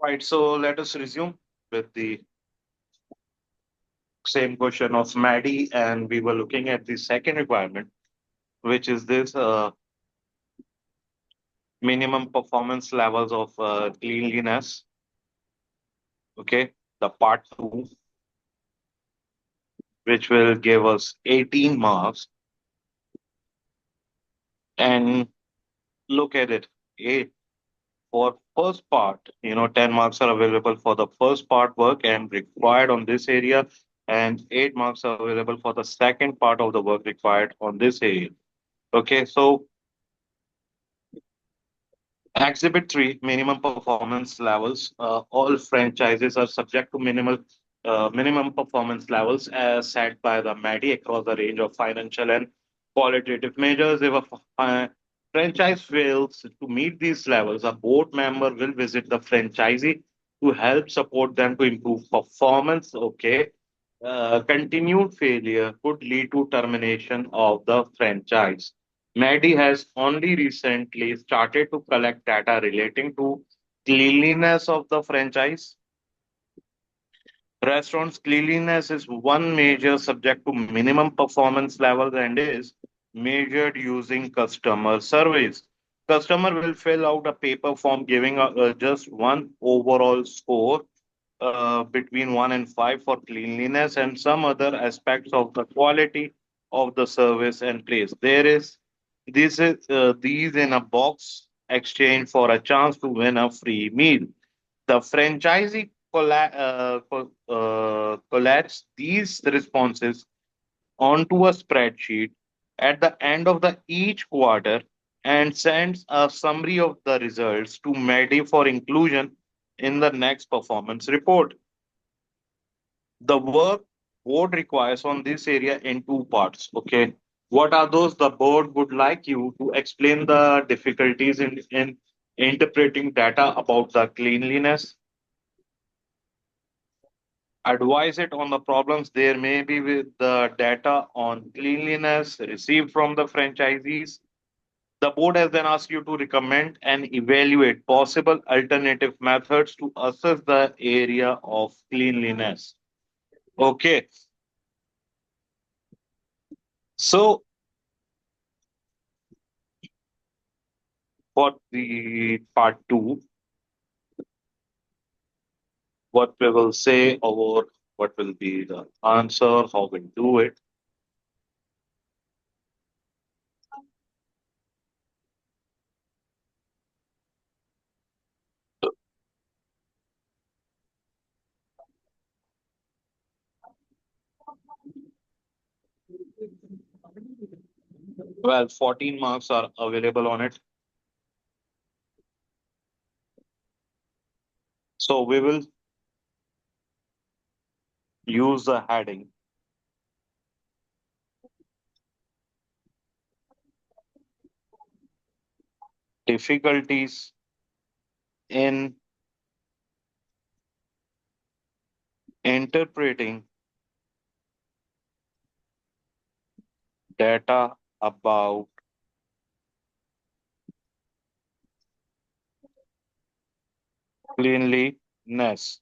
All right, so let us resume with the same question of Maddy, and we were looking at the second requirement, which is this minimum performance levels of cleanliness. Okay, the part two, which will give us 18 marks, and look at it. For first part, 10 marks are available for the first part work and required on this area, and 8 marks are available for the second part of the work required on this area. Okay, so Exhibit 3, minimum performance levels. All franchises are subject to minimum performance levels as set by the Maddy across the range of financial and qualitative measures. If franchise fails to meet these levels, a board member will visit the franchisee to help support them to improve performance. Okay. Continued failure could lead to termination of the franchise. Maddy has only recently started to collect data relating to cleanliness of the franchise. Restaurants' cleanliness is one major subject to minimum performance levels and is measured using customer surveys. Customer will fill out a paper form giving just one overall score between 1 and 5 for cleanliness and some other aspects of the quality of the service and place. These in a box exchange for a chance to win a free meal. The franchisee collates these responses onto a spreadsheet at the end of the each quarter and sends a summary of the results to Maddy for inclusion in the next performance report. The work board requires on this area in two parts. Okay. What are those? The board would like you to explain the difficulties in interpreting data about the cleanliness, advise it on the problems there may be with the data on cleanliness received from the franchisees. The board has then asked you to recommend and evaluate possible alternative methods to assess the area of cleanliness. Okay, so for the part two, what we will say or what will be the answer, how we do it. Well, 14 marks are available on it. So we will use the heading difficulties in interpreting data about cleanliness.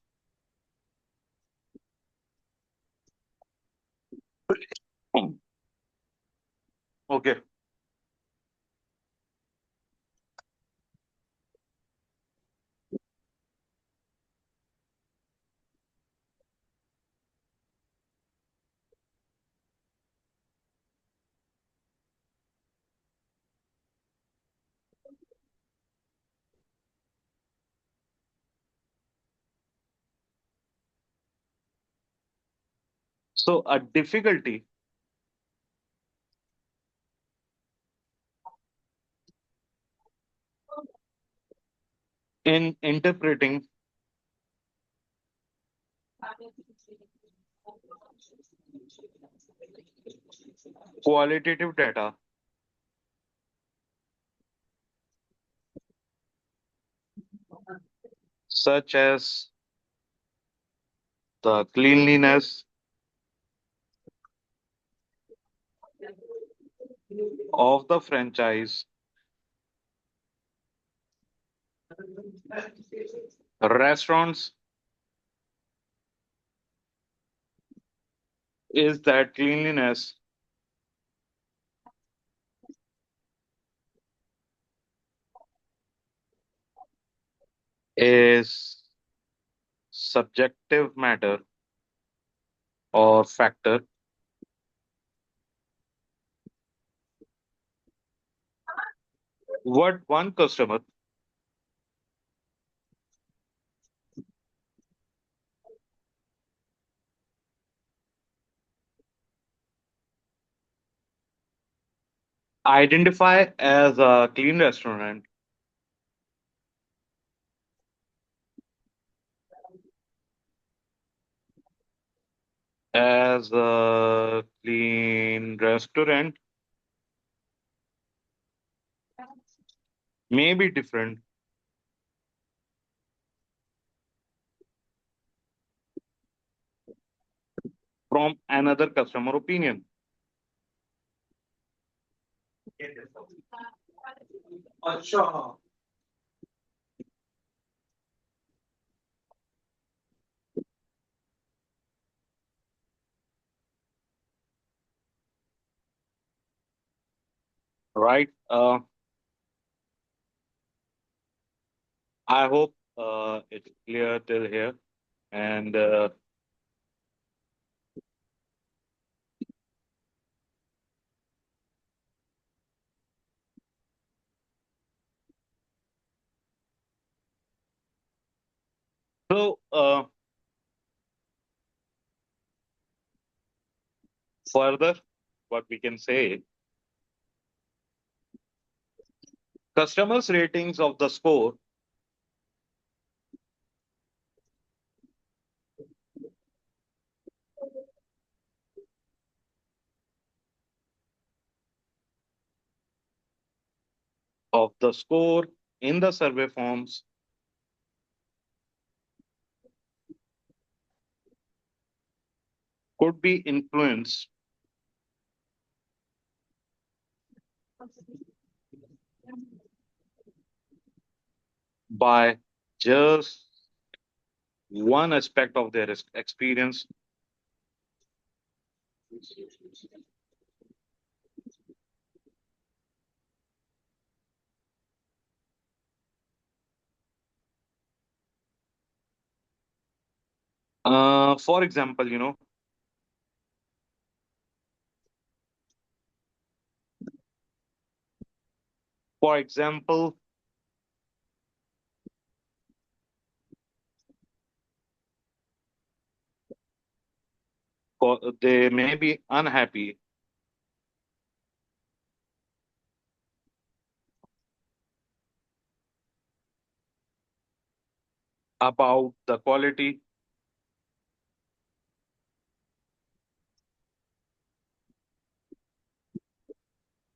Okay. So a difficulty in interpreting qualitative data such as the cleanliness of the franchise Restaurants is that cleanliness is subjective matter or factor. What one customer identify as a clean restaurant, as a clean restaurant may be different from another customer opinion. Right? I hope it's clear till here. And further, what we can say, customers' ratings of the score in the survey forms could be influenced by just one aspect of their experience. For example, for example, they may be unhappy about the quality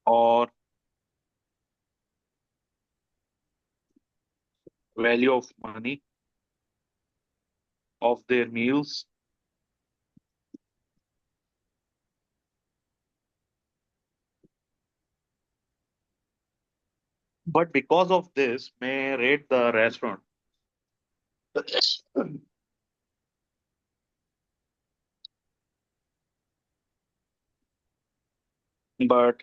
or value of money of their meals, but because of this, may rate the restaurant. But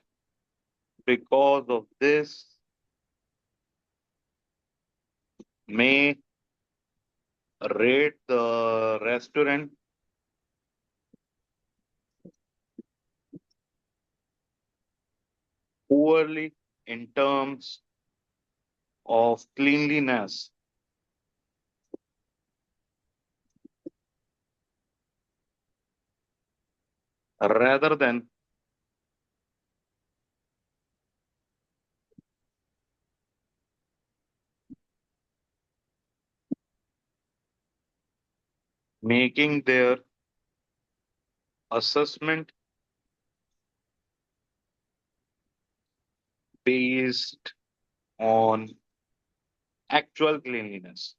because of this, may rate the restaurant poorly in terms of cleanliness rather than making their assessment based on actual cleanliness.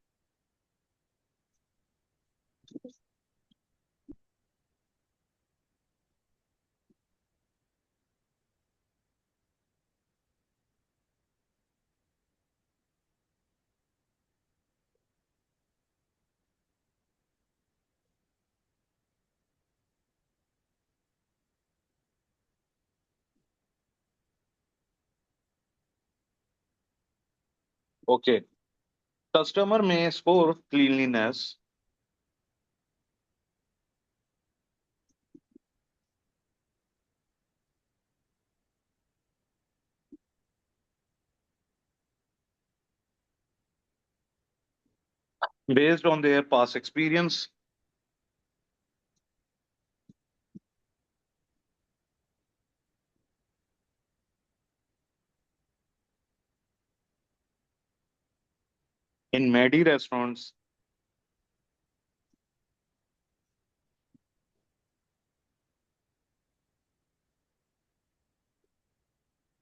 Okay. Customer may score cleanliness based on their past experience. In Maddy restaurants,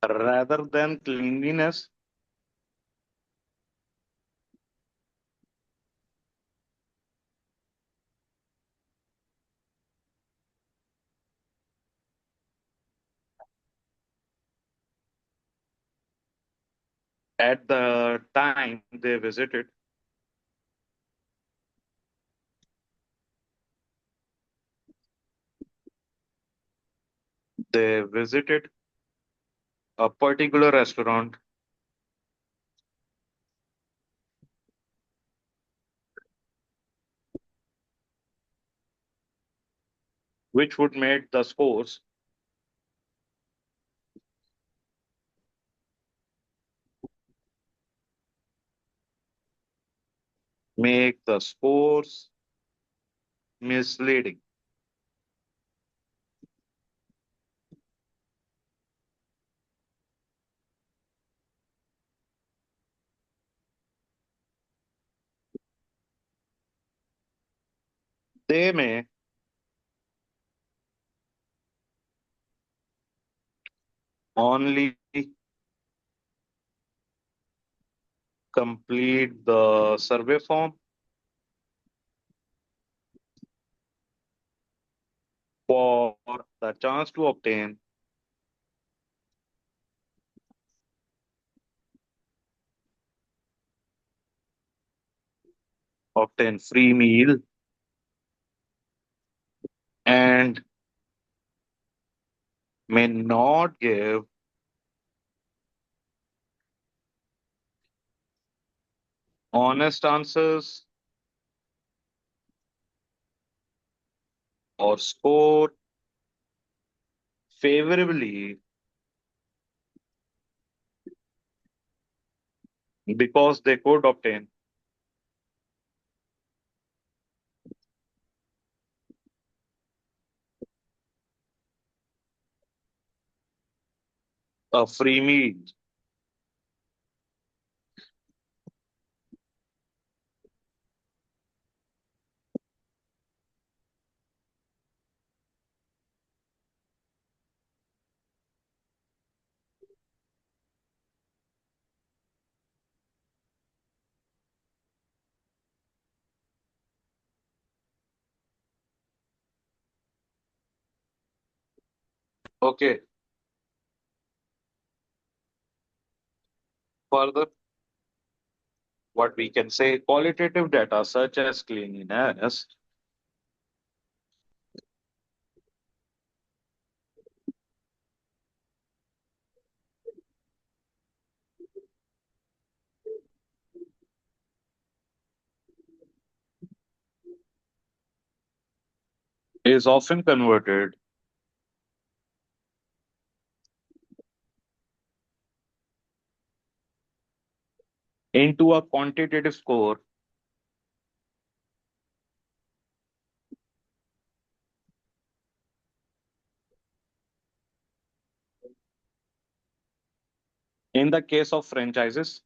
rather than cleanliness, at the time they visited a particular restaurant, which would make the scores misleading. They may only complete the survey form for the chance to obtain free meal and may not give honest answers or score favorably because they could obtain a free meal. Okay. Further, what we can say, qualitative data such as cleanliness is often converted into a quantitative score in the case of franchises.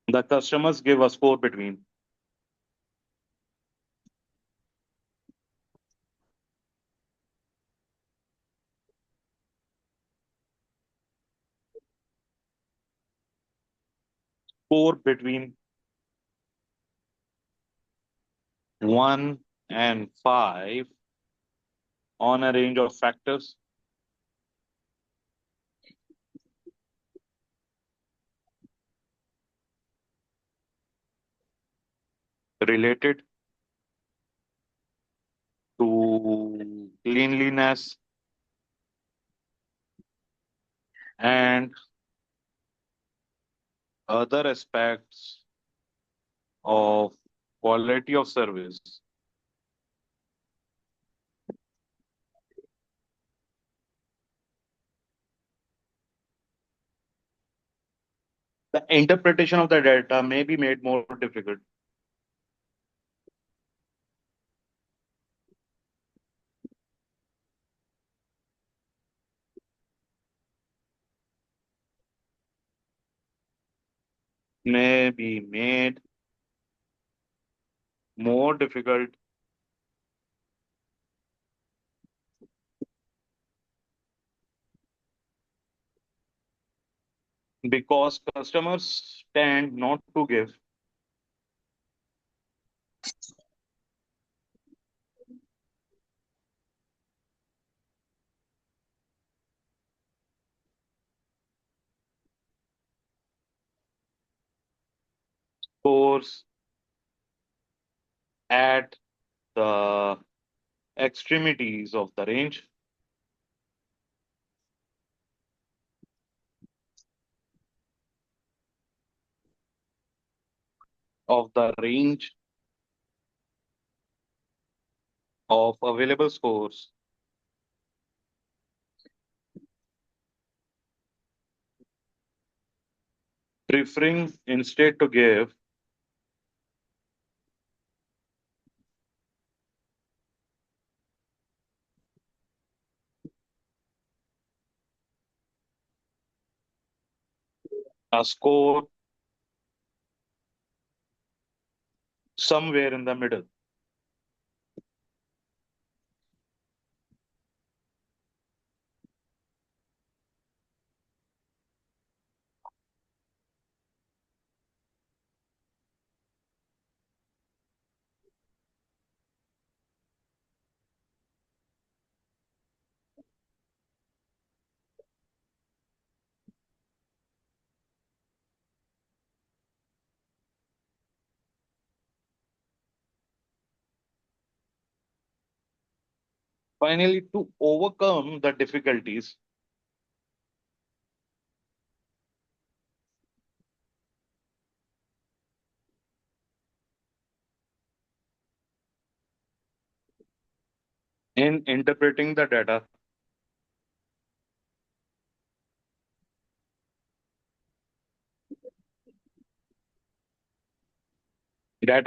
The customers give a score between 1 and 5 on a range of factors related to cleanliness, and other aspects of quality of service. The interpretation of the data may be made more difficult. May be made more difficult because customers tend not to give scores at the extremities of the range of the range of available scores, preferring instead to give a score somewhere in the middle. Finally, to overcome the difficulties in interpreting the data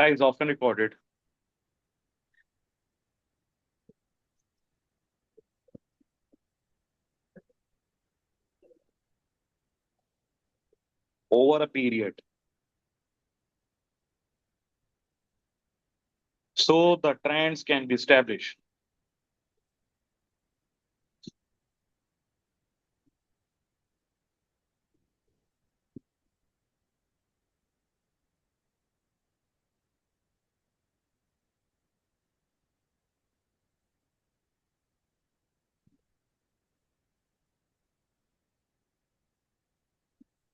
is often recorded over a period. So the trends can be established.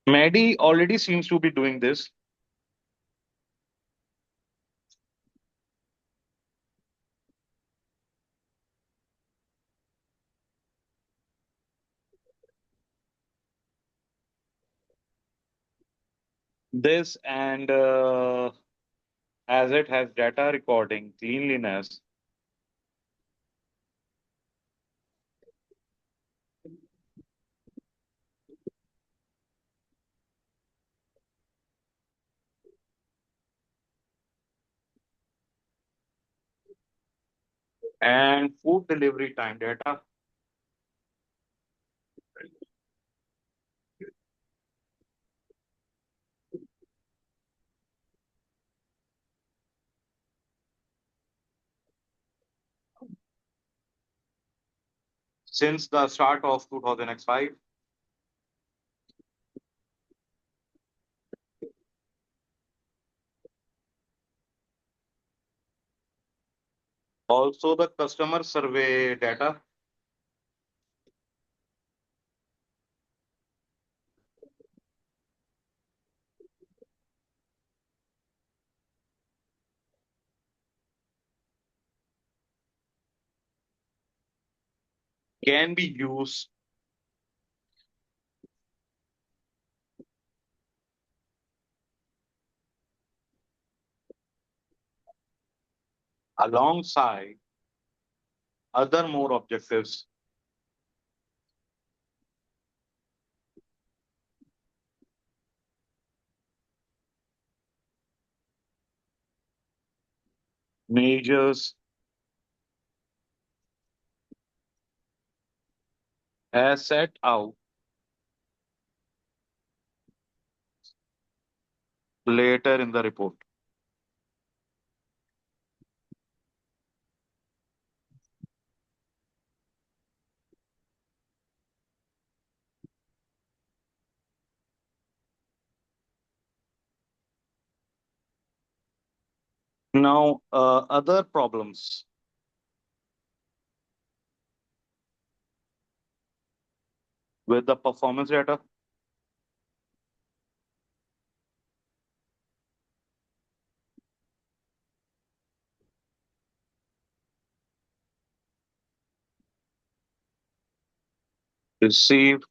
Maddy already seems to be doing this. This and as it has data recording cleanliness, and food delivery time data. Since the start of 2005. Also, the customer survey data. can be used alongside other more objectives, measures as set out later in the report. Now, other problems with the performance data received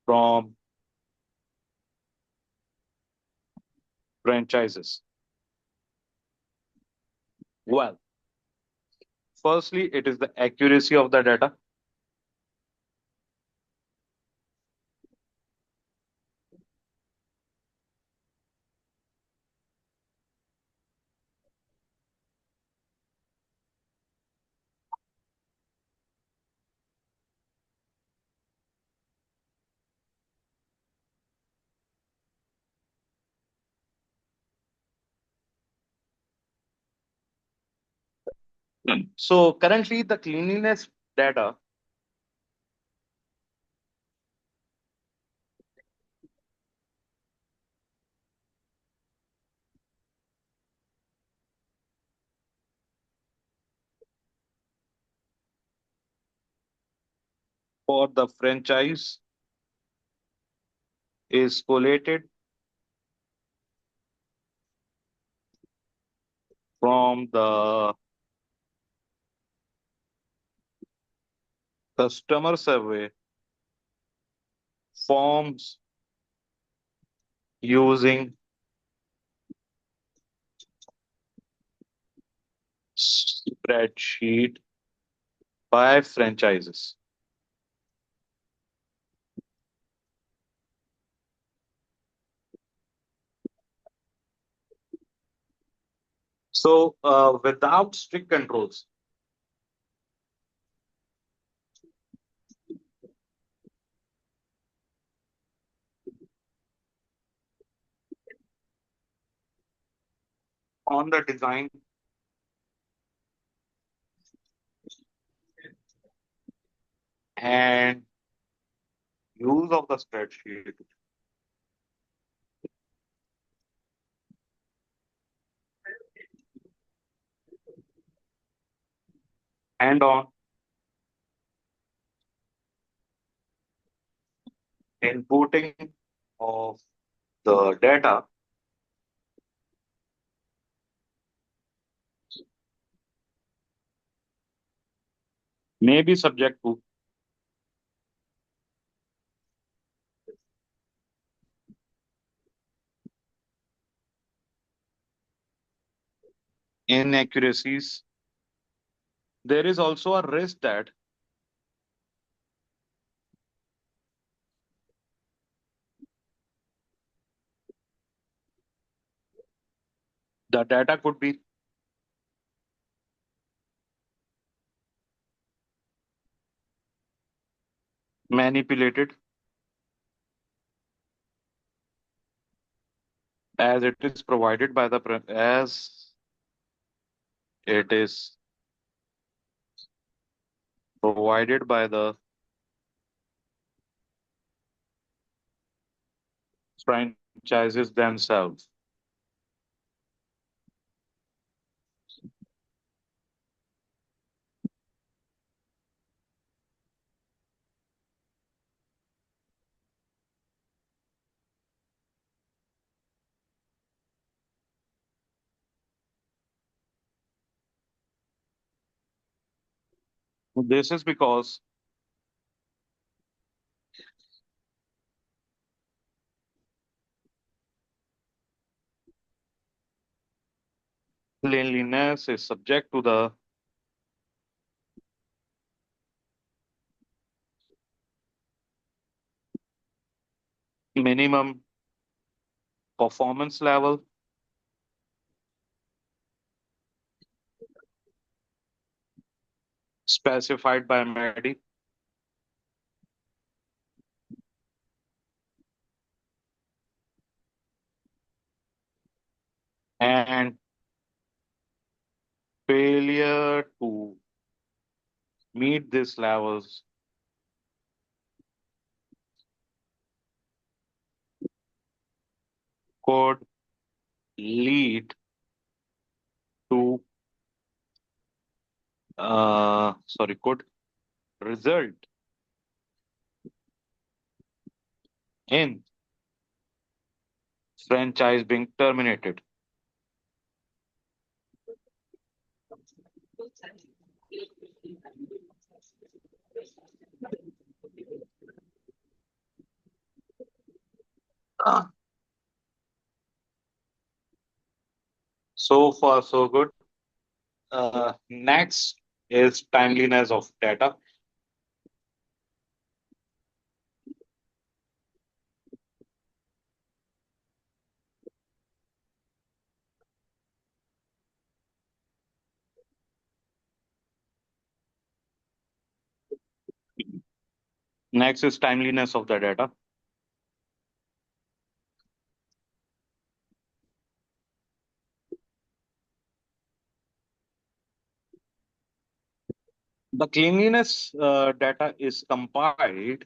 from franchises. Well, firstly, it is the accuracy of the data. So currently, the cleanliness data for the franchise is collated from the customer survey forms using spreadsheet by franchises. So, without strict controls on the design and use of the spreadsheet and on inputting of the data may be subject to inaccuracies. There is also a risk that the data could be manipulated as it is provided by the as it is provided by the franchises themselves. This is because Cleanliness is subject to the minimum performance level specified by Maddy, and failure to meet these levels could lead to could result in franchise being terminated. Ah. So far, so good. Next is timeliness of data. Next is timeliness of the data. The cleanliness data is compiled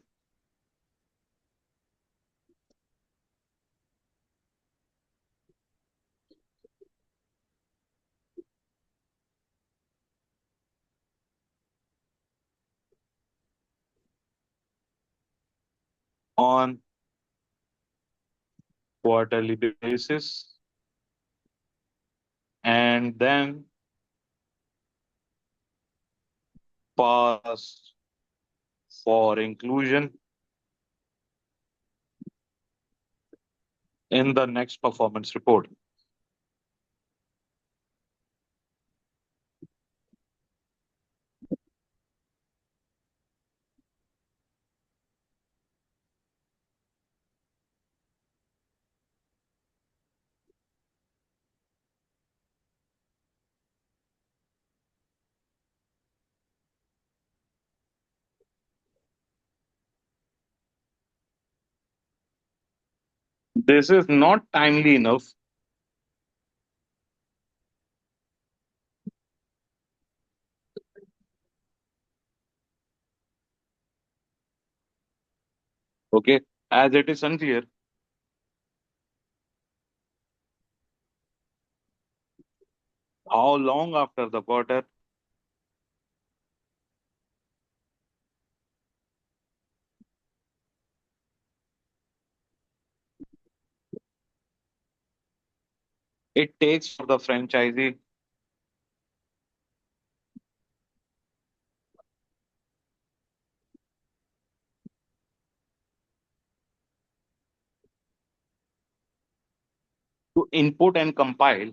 on quarterly basis and then passed for inclusion in the next performance report. This is not timely enough. Okay, as it is unclear how long after the quarter it takes for the franchisee to input and compile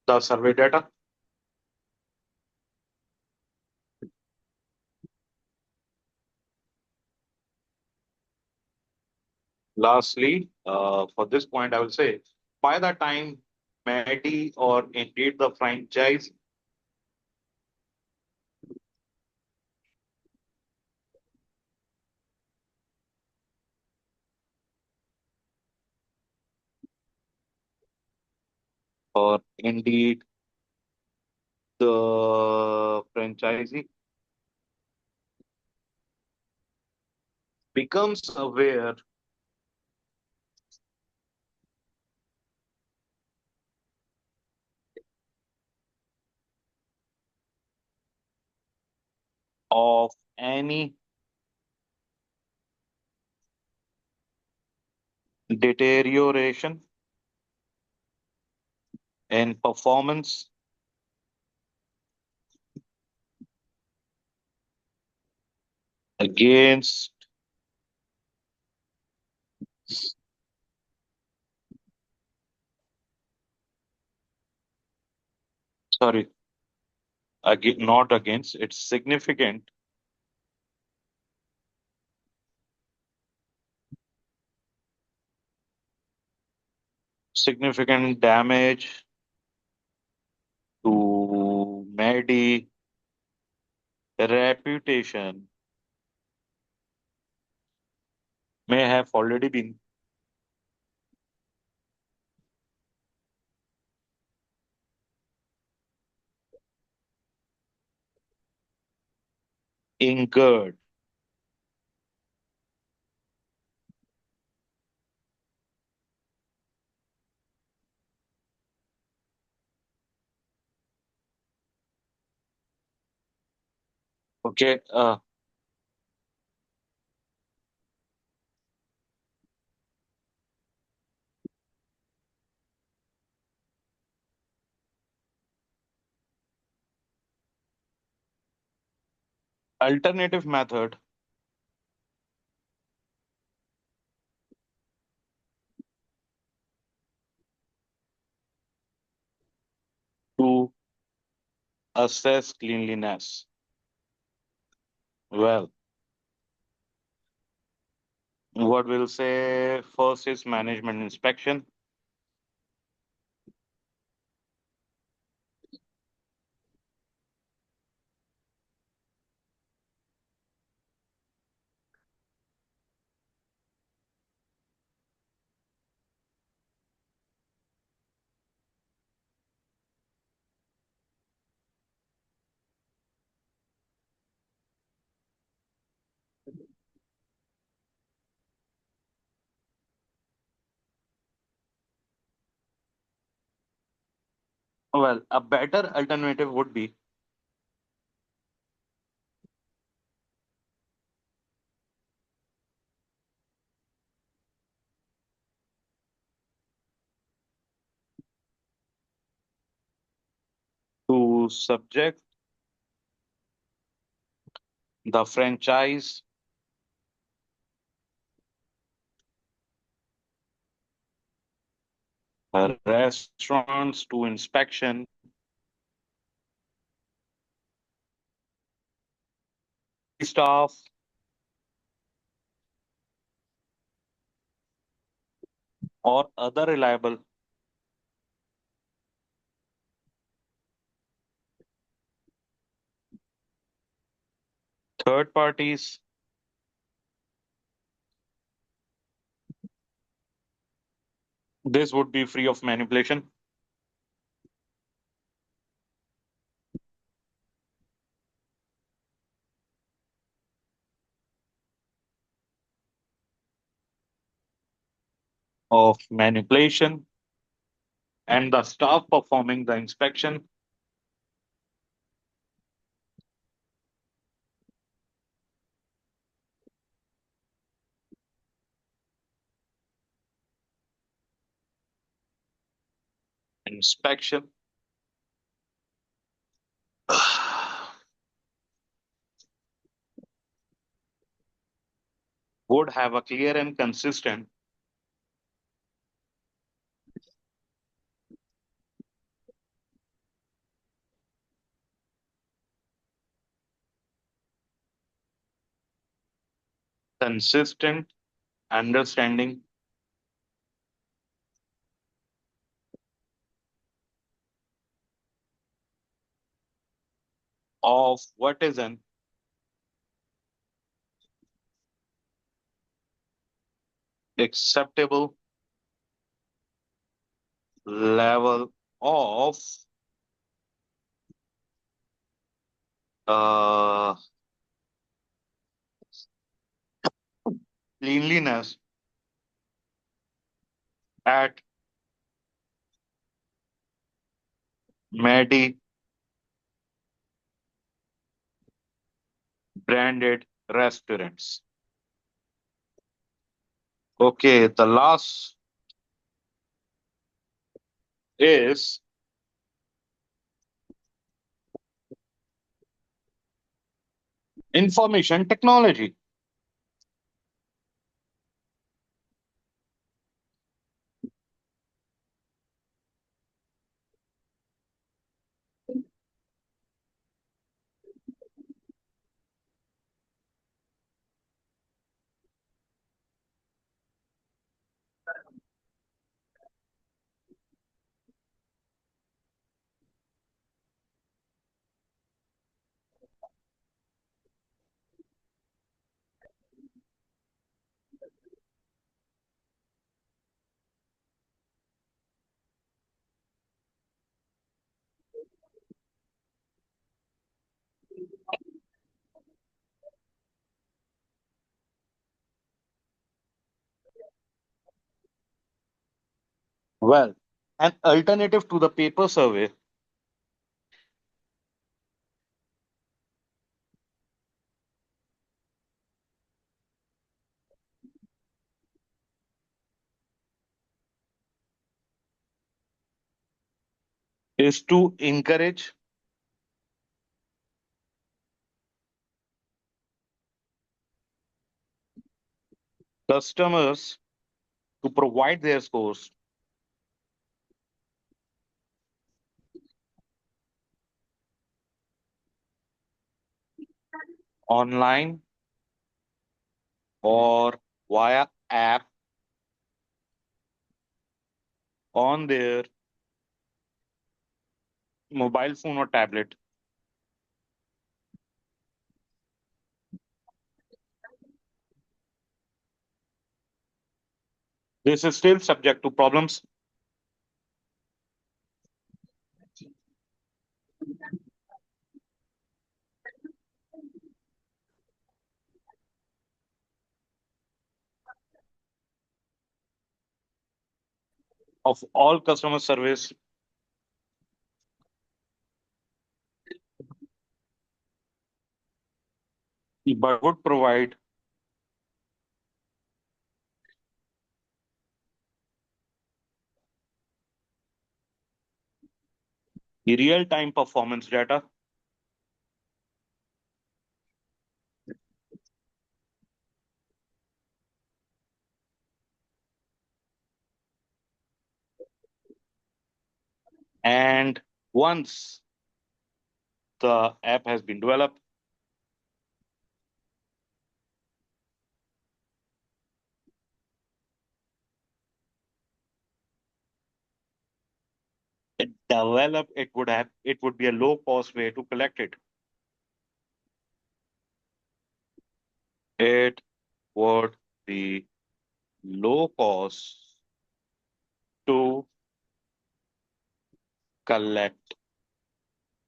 the survey data. Lastly, for this point, I will say by the time Maddy or indeed the franchise or indeed the franchisee becomes aware of any deterioration in performance against, sorry, not against, it's significant damage to Maddy reputation may have already been incurred. Okay, alternative method to assess cleanliness. Well, what we'll say first is management inspection. Well, a better alternative would be to subject the franchise restaurants to inspection staff or other reliable third parties. This would be free of manipulation, and the staff performing the inspection would have a clear and consistent understanding of what is an acceptable level of uh, cleanliness at Maddy branded restaurants. Okay, the last is Information technology. Well, an alternative to the paper survey is to encourage customers to provide their scores online or via app on their mobile phone or tablet. This is still subject to problems of all customer service, but would provide real-time performance data and once the app has been developed, it would be a low cost way to collect it. It would be low cost to collect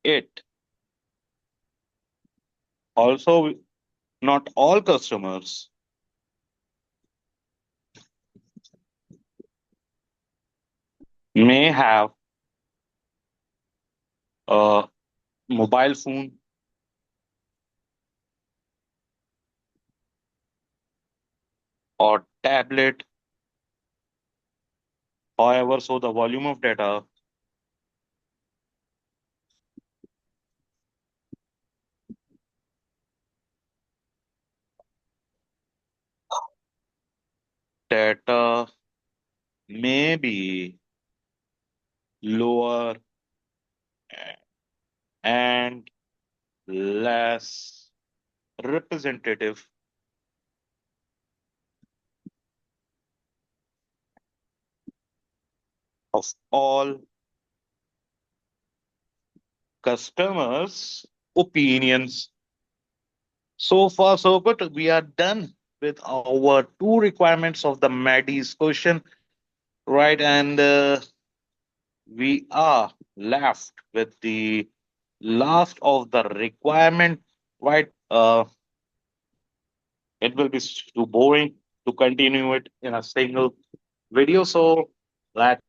it. Also, not all customers may have a mobile phone or tablet. However, so the volume of data may be lower and less representative of all customers' opinions. So far, so good. We are done with our two requirements of the Maddy's question, right? And we are left with the last of the requirement, right? It will be too boring to continue it in a single video. So let's